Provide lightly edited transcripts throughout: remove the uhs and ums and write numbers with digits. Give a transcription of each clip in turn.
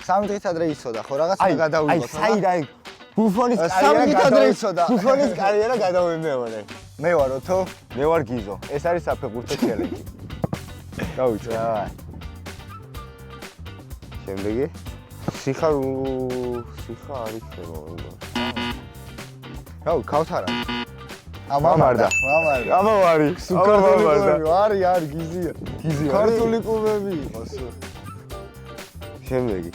3 დღით ადრე იცოდა ხო რაღაცა გადავიღო. აი, საირა ბუფონის კარიერა გადავემეორე. მე ვარო თუ? მე ვარ გიზო. ეს არის საფეხბურთო ჩელენჯი. გავიცე. შემდეგი სიხა არის შემოვიდა. რაუ, ქავთარა. მამარდა. ამავარი, სუკარული კუბები, არის, გიზია. გიზია. ქართული კუბები იყოს. შემდეგი.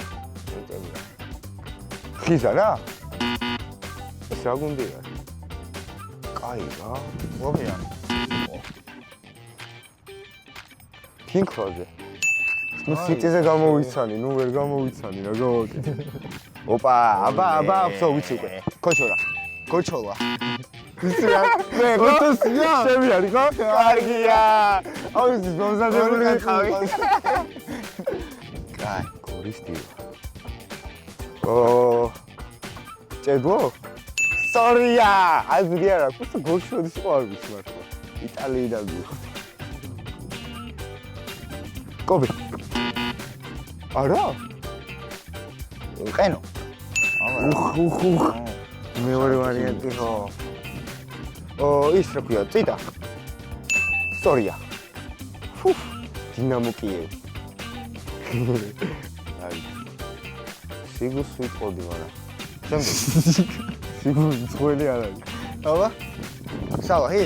ხიზა რა? ეს რა გუნდია? კაი რა. მოგიან. ფინკროზე. ნუ სიტიზე გამოვიცანი, ნუ ვერ გამოვიცანი რა გავაკეთე. ოპა, აბა, აბსო ვიცი უკვე. ქოჩორა. გოჩოლა. ისია. მე გოჩოსია. შევი არის ხო? კარგია. აუ ის მომზადებული ხავი. კაი, კორისტი. ჭედო? სორია. აი ვიდია რა, კუცა გოშოდის ხო არ ვიცი მართლა. იტალიიდან გიხო. კობი. არა? ყენო. უხ. მეორე ვარიანტი ხო. ის რა ქვია, წიდა. სორია. დინამო კიევი. აი. სიგუს ვიტყოდი, მაგრამ. შემდეგ. სიგუს ძღველი არ არის. აბა. სალაჰი?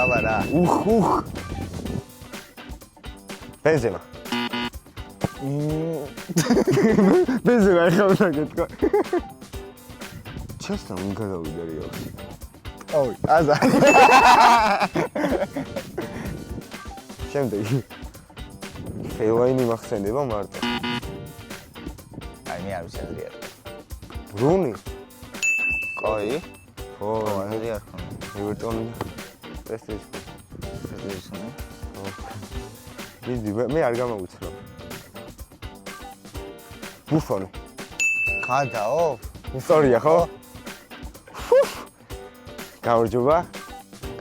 აბა რა. უხ. ბენზემა. ბენზემა ხა უნდა გეთქვა. ჩასთან უნდა გადავიდე რეალში. ოი, აზა. შემდეგი. ფელაინი მახსენდება მარტო. აი მე არ ვიცი რა. ბრუნი. კაი. ხო, აი არ ხომ. ევერტონი. პრესტიჟი. მიდი, მე არ გამოვიცნო. ბუფონი. გადაო. ისტორია ხო? გამარჯობა.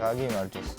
გაგიმარჯოს.